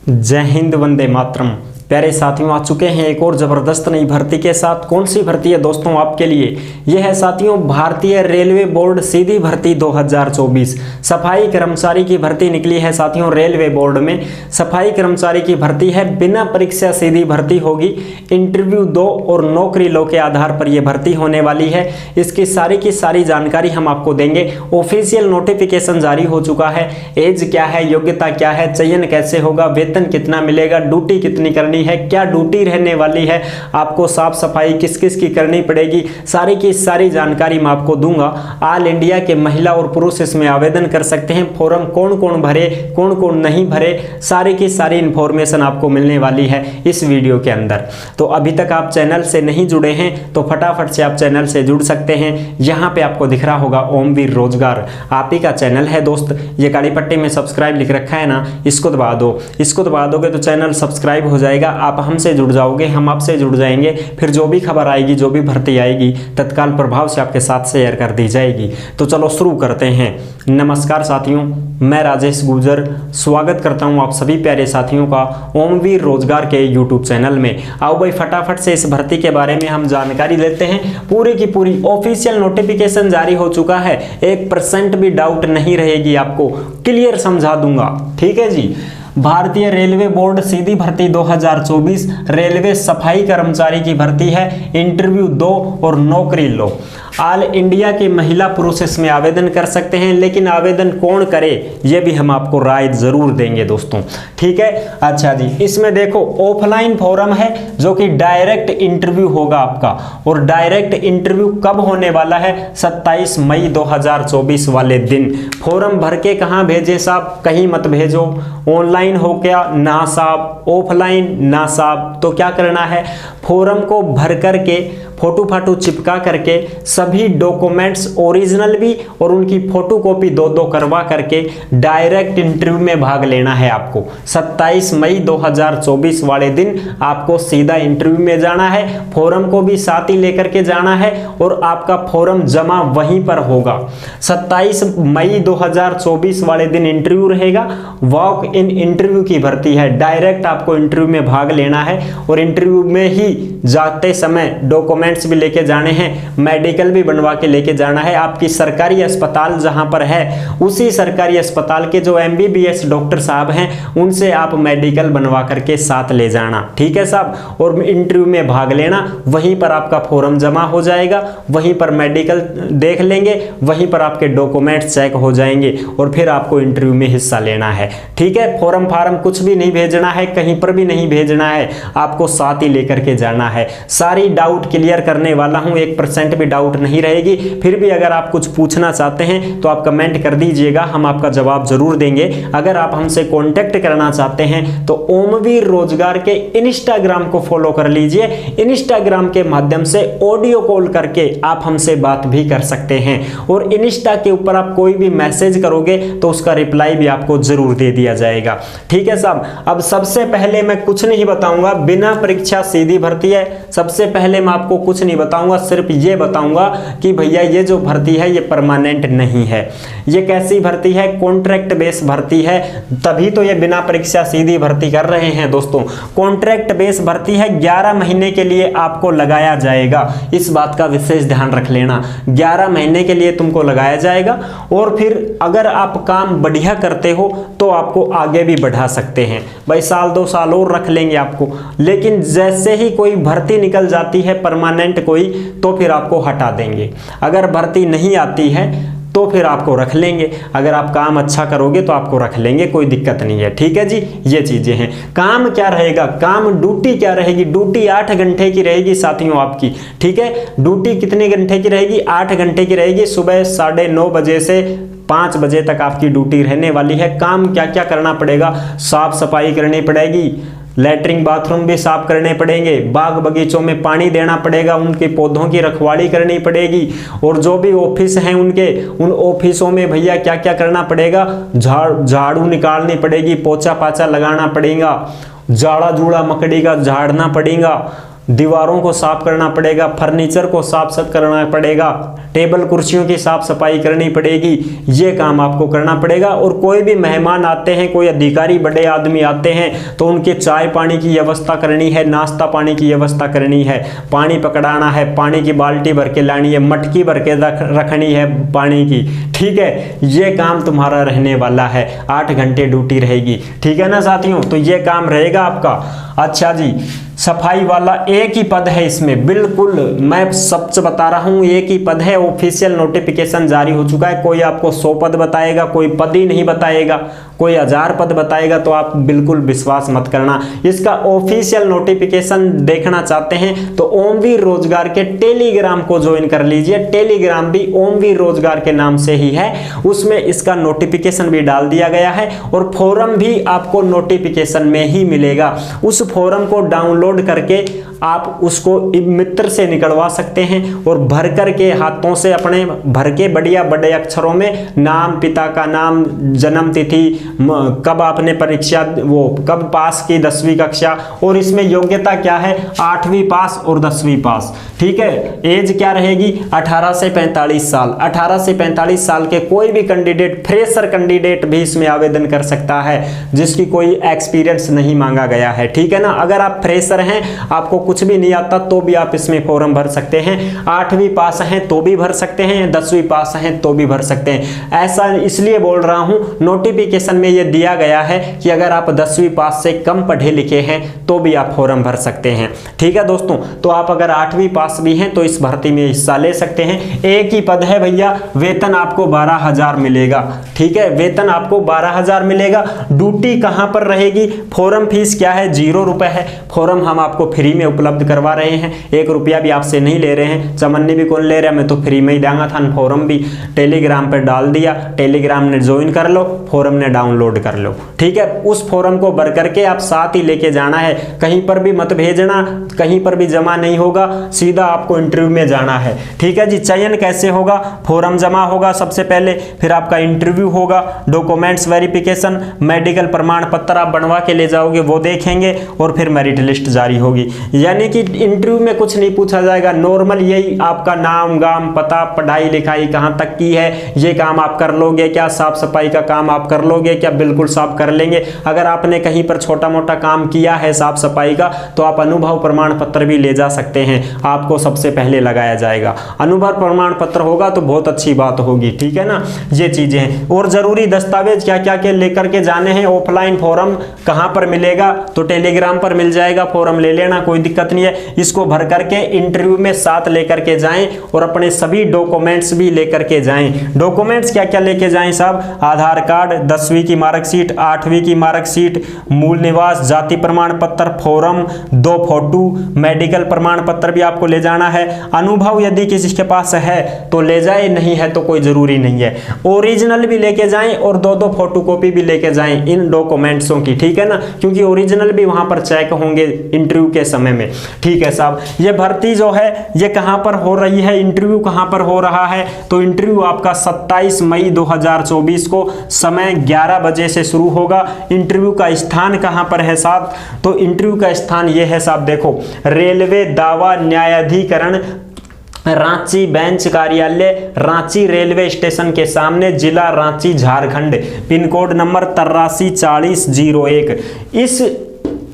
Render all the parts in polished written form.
जय हिंद, वंदे मातरम। प्यारे साथियों, आ चुके हैं एक और ज़बरदस्त नई भर्ती के साथ। कौन सी भर्ती है दोस्तों आपके लिए? यह है साथियों भारतीय रेलवे बोर्ड सीधी भर्ती 2024। सफाई कर्मचारी की भर्ती निकली है साथियों। रेलवे बोर्ड में सफाई कर्मचारी की भर्ती है, बिना परीक्षा सीधी भर्ती होगी। इंटरव्यू 2 और नौकरी लो के आधार पर यह भर्ती होने वाली है। इसकी सारी की सारी जानकारी हम आपको देंगे। ऑफिशियल नोटिफिकेशन जारी हो चुका है। एज क्या है, योग्यता क्या है, चयन कैसे होगा, वेतन कितना मिलेगा, ड्यूटी कितनी करनी है, क्या ड्यूटी रहने वाली है, आपको साफ सफाई किस किस की करनी पड़ेगी, सारी की सारी जानकारी मैं आपको दूंगा। ऑल इंडिया के महिला और पुरुष इसमें आवेदन कर सकते हैं। फॉर्म कौन कौन भरे, कौन कौन नहीं भरे, सारी की सारी इंफॉर्मेशन आपको मिलने वाली है इस वीडियो के अंदर। तो अभी तक आप चैनल से नहीं जुड़े हैं तो फटाफट से आप चैनल से जुड़ सकते हैं। यहाँ पे आपको दिख रहा होगा ओमवीर रोजगार, आप ही का चैनल है दोस्त। ये काली पट्टी में सब्सक्राइब लिख रखा है ना, इसको दबा दो। इसको दबा दोगे तो चैनल सब्सक्राइब हो जाएगा, आप हमसे जुड़ जाओगे, हम आपसे जुड़ जाएंगे। फिर जो भी खबर आएगी, जो भी भर्ती आएगी, तत्काल प्रभाव से आपके साथ शेयर कर दी जाएगी। तो चलो शुरू करते हैं। नमस्कार साथियों, मैं राजेश गुर्जर स्वागत करता हूं आप सभी प्यारे साथियों का ओमवीर रोजगार के यूट्यूब चैनल में। आओ भाई फटाफट से इस भर्ती के बारे में हम जानकारी लेते हैं। पूरी की पूरी ऑफिशियल नोटिफिकेशन जारी हो चुका है, 1% भी डाउट नहीं रहेगी, आपको क्लियर समझा दूंगा। ठीक है जी। भारतीय रेलवे बोर्ड सीधी भर्ती 2024 रेलवे सफाई कर्मचारी की भर्ती है। इंटरव्यू 2 और नौकरी लो। ऑल इंडिया की महिला पुरुष इसमें आवेदन कर सकते हैं, लेकिन आवेदन कौन करे ये भी हम आपको राय जरूर देंगे दोस्तों। ठीक है। अच्छा जी, इसमें देखो ऑफलाइन फॉर्म है जो कि डायरेक्ट इंटरव्यू होगा आपका। और डायरेक्ट इंटरव्यू कब होने वाला है? 27 मई 2024 वाले दिन। फॉर्म भर के कहाँ भेजे साहब? कहीं मत भेजो। ऑनलाइन हो क्या? ना साहब। ऑफलाइन ना साहब। तो क्या करना है? फॉर्म को भर करके फोटो फाटो चिपका करके सभी डॉक्यूमेंट्स ओरिजिनल भी और उनकी फोटो कॉपी 2-2 करवा करके डायरेक्ट इंटरव्यू में भाग लेना है आपको। 27 मई 2024 वाले दिन आपको सीधा इंटरव्यू में जाना है। फॉर्म को भी साथ ही लेकर के जाना है और आपका फॉर्म जमा वहीं पर होगा। 27 मई 2024 वाले दिन इंटरव्यू रहेगा। वॉक इन इंटरव्यू की भर्ती है, डायरेक्ट आपको इंटरव्यू में भाग लेना है और इंटरव्यू में ही जाते समय डॉक्यूमेंट्स भी लेके जाने हैं, मेडिकल भी बनवा के लेके जाना है। आपकी सरकारी अस्पताल जहां पर है उसी सरकारी अस्पताल के जो MBBS डॉक्टर साहब हैं उनसे आप मेडिकल बनवा करके साथ ले जाना। ठीक है साहब। और इंटरव्यू में भाग लेना, वहीं पर आपका फॉर्म जमा हो जाएगा, वहीं पर मेडिकल देख लेंगे, वहीं पर आपके डॉक्यूमेंट्स चेक हो जाएंगे और फिर आपको इंटरव्यू में हिस्सा लेना है। ठीक है। फॉर्म फार्म कुछ भी नहीं भेजना है, कहीं पर भी नहीं भेजना है, आपको साथ ही लेकर के जाना है। सारी डाउट क्लियर करने वाला हूं, 1% भी डाउट नहीं रहेगी। फिर भी अगर आप कुछ पूछना चाहते हैं तो आप कमेंट कर दीजिएगा, हम आपका जवाब जरूर देंगे। अगर आप हमसे कांटेक्ट करना चाहते हैं तो ओमवीर रोजगार के इंस्टाग्राम को फॉलो कर लीजिए। इंस्टाग्राम के माध्यम से ऑडियो कॉल करके आप हमसे बात भी कर सकते हैं और इंस्टा के ऊपर आप कोई भी मैसेज करोगे तो उसका रिप्लाई भी आपको जरूर दे दिया जाएगा। ठीक है साहब। अब सबसे पहले मैं कुछ नहीं बताऊंगा, बिना परीक्षा सीधी भर्ती है। सबसे पहले मैं आपको कुछ नहीं बताऊंगा, सिर्फ ये बताऊंगा कि भैया ये जो भर्ती है ये परमानेंट नहीं है। ये कैसी भर्ती है? कॉन्ट्रैक्ट बेस भर्ती है, तभी तो ये बिना परीक्षा सीधी भर्ती कर रहे हैं दोस्तों। कॉन्ट्रैक्ट बेस भर्ती है, 11 महीने के लिए आपको लगाया जाएगा। इस बात का विशेष ध्यान रख लेना, 11 महीने के लिए तुमको लगाया जाएगा और फिर अगर आप काम बढ़िया करते हो तो आपको आगे भी बढ़ा सकते हैं। भाई 1-2 साल और रख लेंगे आपको, लेकिन जैसे ही कोई भर्ती निकल जाती है परमानेंट कोई, तो फिर आपको हटा देंगे। अगर भर्ती नहीं आती है तो फिर आपको रख लेंगे। अगर आप काम अच्छा करोगे तो आपको रख लेंगे, कोई दिक्कत नहीं है। ठीक है जी। ये चीजें हैं। काम क्या रहेगा? काम ड्यूटी क्या रहेगी? ड्यूटी 8 घंटे की रहेगी साथियों आपकी। ठीक है। ड्यूटी कितने घंटे की रहेगी? 8 घंटे की रहेगी। सुबह 9:30 बजे से 5 बजे तक आपकी ड्यूटी रहने वाली है। काम क्या क्या करना पड़ेगा? साफ सफाई करनी पड़ेगी, लैट्रिन बाथरूम भी साफ करने पड़ेंगे, बाग बगीचों में पानी देना पड़ेगा, उनके पौधों की रखवाली करनी पड़ेगी और जो भी ऑफिस हैं उनके, उन ऑफिसों में भैया क्या क्या करना पड़ेगा? झाड़ू निकालनी पड़ेगी, पोछा पाछा लगाना पड़ेगा, जाड़ा जूड़ा मकड़ी का झाड़ना पड़ेगा, दीवारों को साफ करना पड़ेगा, फर्नीचर को साफ करना पड़ेगा, टेबल कुर्सियों की साफ सफाई करनी पड़ेगी, ये काम आपको करना पड़ेगा। और कोई भी मेहमान आते हैं, कोई अधिकारी बड़े आदमी आते हैं तो उनके चाय पानी की व्यवस्था करनी है, नाश्ता पानी की व्यवस्था करनी है, पानी पकड़ाना है, पानी की बाल्टी भर के लानी है, मटकी भर के रखनी है पानी की, ठीक है। ये काम तुम्हारा रहने वाला है, 8 घंटे ड्यूटी रहेगी, ठीक है ना साथियों। तो ये काम रहेगा आपका। अच्छा जी, सफाई वाला एक ही पद है इसमें, बिल्कुल मैं सच बता रहा हूं, एक ही पद है। ऑफिशियल नोटिफिकेशन जारी हो चुका है। कोई आपको 100 पद बताएगा, कोई पद ही नहीं बताएगा, कोई 1000 पद बताएगा, तो आप बिल्कुल विश्वास मत करना। इसका ऑफिशियल नोटिफिकेशन देखना चाहते हैं तो ओमवीर रोजगार के टेलीग्राम को ज्वाइन कर लीजिए। टेलीग्राम भी ओमवीर रोजगार के नाम से ही है, उसमें इसका नोटिफिकेशन भी डाल दिया गया है और फॉर्म भी आपको नोटिफिकेशन में ही मिलेगा। उस फॉर्म को डाउनलोड करके आप उसको मित्र से निकलवा सकते हैं और भर करके हाथों से अपने भर के बढ़िया बड़े अक्षरों में नाम, पिता का नाम, जन्म तिथि, कब आपने परीक्षा कब पास की 10वीं कक्षा, और इसमें योग्यता क्या है, 8वीं पास और 10वीं पास, ठीक है। एज क्या रहेगी, 18 से 45 साल। 18 से 45 साल के कोई भी कैंडिडेट, फ्रेशर कैंडिडेट भी इसमें आवेदन कर सकता है जिसकी कोई एक्सपीरियंस नहीं मांगा गया है, ठीक है ना। अगर आप फ्रेशर हैं, आपको कुछ भी नहीं आता, तो भी आप इसमें फॉर्म भर सकते हैं। 8वीं पास हैं तो भी भर सकते हैं, 10वीं पास हैं तो भी भर सकते हैं। ऐसा इसलिए बोल रहा हूं, नोटिफिकेशन में यह दिया गया है कि अगर आप 10वीं पास से कम पढ़े लिखे हैं तो भी आप फॉर्म भर सकते हैं, ठीक है दोस्तों। तो आप अगर 8वीं पास भी हैं तो इस भर्ती में हिस्सा ले सकते हैं। एक ही पद है भैया, वेतन आपको 12,000 मिलेगा, ठीक है। वेतन आपको 12,000 मिलेगा। ड्यूटी कहां पर रहेगी, फॉर्म फीस क्या है, 0 रुपए है। फॉर्म हम आपको फ्री में उपलब्ध करवा रहे हैं, 1 रुपया भी आपसे नहीं ले रहे हैं। चमन्नी भी कौन ले रहा है, मैं तो फ्री में ही देंगा था। फॉर्म भी टेलीग्राम पर डाल दिया, टेलीग्राम ने ज्वाइन कर लो, फॉर्म ने डाउनलोड कर लो, ठीक है। उस फॉर्म को भर करके आप साथ ही लेके जाना है, कहीं पर भी मत भेजना, कहीं पर भी जमा नहीं होगा, सीधा आपको इंटरव्यू में जाना है, ठीक है जी। चयन कैसे होगा, फॉर्म जमा होगा सबसे पहले, फिर आपका इंटरव्यू होगा, डॉक्यूमेंट्स वेरिफिकेशन, मेडिकल प्रमाण पत्र आप बनवा के ले जाओगे, वो देखेंगे, और फिर मेरिट लिस्ट जारी होगी। यानी कि इंटरव्यू में कुछ नहीं पूछा जाएगा, नॉर्मल यही आपका नाम, गाम, पता, पढ़ाई लिखाई कहां तक की है, ये काम आप कर लोगे क्या, साफ सफाई का काम आप कर लोगे क्या, बिल्कुल साफ कर लेंगे। अगर आपने कहीं पर छोटा मोटा काम किया है साफ सफाई का, तो आप अनुभव प्रमाण पत्र भी ले जा सकते हैं, आपको सबसे पहले लगाया जाएगा। अनुभव प्रमाण पत्र होगा तो बहुत अच्छी बात होगी, ठीक है ना। ये चीजें हैं। और जरूरी दस्तावेज क्या क्या के लेकर के जाने हैं। ऑफलाइन फॉर्म कहां पर मिलेगा, तो टेलीग्राम पर मिल जाएगा, फॉर्म ले लेना, कोई दिक्कत नहीं है। इसको भर करके इंटरव्यू में साथ लेकर के जाएं और अपने सभी डॉक्यूमेंट्स भी लेकर के जाएं। डॉक्यूमेंट्स क्या क्या लेके जाएं साहब, आधार कार्ड, 10वीं की मार्कशीट, 8वीं की मार्कशीट, मूल निवास, जाति प्रमाण पत्र, फॉर्म, 2 फोटो, मेडिकल प्रमाण पत्र भी आपको ले जाना है। अनुभव यदि किसी के पास है तो ले जाए, नहीं है तो कोई जरूरी नहीं है। ओरिजिनल भी लेके जाएं और 2-2 फोटोकॉपी भी लेके जाएं इन डॉक्यूमेंट्सों की, ठीक है ना, क्योंकि ओरिजिनल भी वहां पर चेक होंगे इंटरव्यू के समय में, ठीक है साहब। ये भर्ती जो है ये कहां पर हो रही है, इंटरव्यू कहां पर हो रहा है, तो इंटरव्यू आपका 27 मई 2024 को समय 11 बजे से शुरू होगा। इंटरव्यू का स्थान कहां पर है साहब, तो इंटरव्यू का स्थान ये है साहब, देखो, रेलवे दावा न्यायाधिकरण रांची बेंच कार्यालय, रांची रेलवे स्टेशन के सामने, जिला Ranchi, Jharkhand, pin code number 834001। इस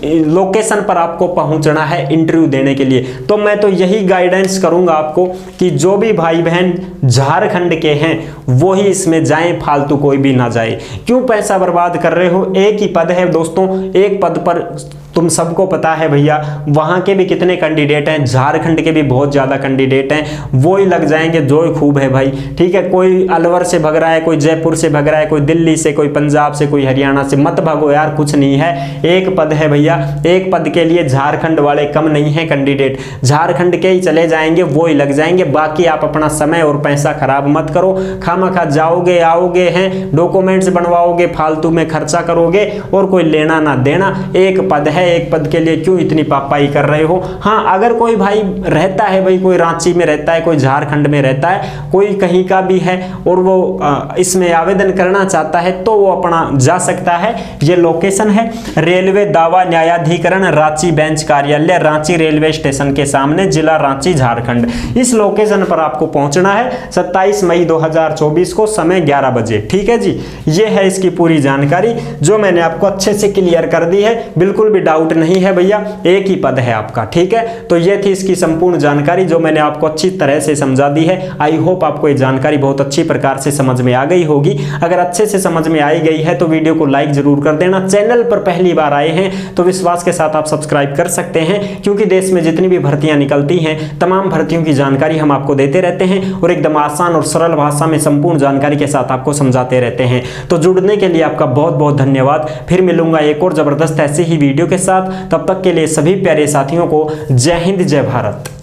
लोकेशन पर आपको पहुंचना है इंटरव्यू देने के लिए। तो मैं तो यही गाइडेंस करूंगा आपको कि जो भी भाई बहन झारखंड के हैं वो ही इसमें जाएं, फालतू कोई भी ना जाए। क्यों पैसा बर्बाद कर रहे हो, एक ही पद है दोस्तों, एक पद पर तुम सबको पता है भैया, वहां के भी कितने कैंडिडेट हैं, झारखंड के भी बहुत ज्यादा कैंडिडेट हैं, वो ही लग जाएंगे जो ही खूब है भाई, ठीक है। कोई अलवर से भग रहा है, कोई जयपुर से भग रहा है, कोई दिल्ली से, कोई पंजाब से, कोई हरियाणा से, मत भागो यार, कुछ नहीं है, एक पद है भैया। एक पद के लिए झारखंड वाले कम नहीं है कैंडिडेट, झारखंड के ही चले जाएंगे, वो ही लग जाएंगे। बाकी आप अपना समय और पैसा खराब मत करो, खाम खामखा जाओगे आओगे हैं, डॉक्यूमेंट्स बनवाओगे, फालतू में खर्चा करोगे और कोई लेना ना देना। एक पद है, एक पद के लिए क्यों इतनी पापाई कर रहे हो। हाँ, अगर कोई भाई रहता है, भाई कोई रांची में रहता है, कोई झारखंड में रहता है, कोई कहीं का भी है और वो इसमें आवेदन करना चाहता है तो वो अपना जा सकता है। ये लोकेशन है रेलवे दावा न्यायाधिकरण रांची बेंच कार्यालय, रांची रेलवे स्टेशन के सामने, जिला रांची, झारखंड। इस लोकेशन पर आपको पहुंचना है 27 मई 2024 को, समय 11 बजे। ठीक है जी, ये है इसकी पूरी जानकारी जो मैंने आपको अच्छे से क्लियर कर दी है, बिल्कुल भी डाउट नहीं है भैया, एक ही पद है आपका। ठीक है, तो ये थी इसकी संपूर्ण जानकारी जो मैंने आपको अच्छी तरह से समझा दी है। आई होप आपको ये जानकारी बहुत अच्छी प्रकार से समझ में आ गई होगी। अगर अच्छे से समझ में आई गई है तो वीडियो को लाइक जरूर कर देना। चैनल पर पहली बार आए हैं तो विश्वास के साथ आप सब्सक्राइब कर सकते हैं, क्योंकि देश में जितनी भी भर्तियां निकलती हैं तमाम भर्तियों की जानकारी हम आपको देते रहते हैं और एकदम आसान और सरल भाषा में संपूर्ण जानकारी के साथ आपको समझाते रहते हैं। तो जुड़ने के लिए आपका बहुत बहुत धन्यवाद। फिर मिलूंगा एक और जबरदस्त ऐसी ही वीडियो के साथ। तब तक के लिए सभी प्यारे साथियों को जय हिंद, जय भारत।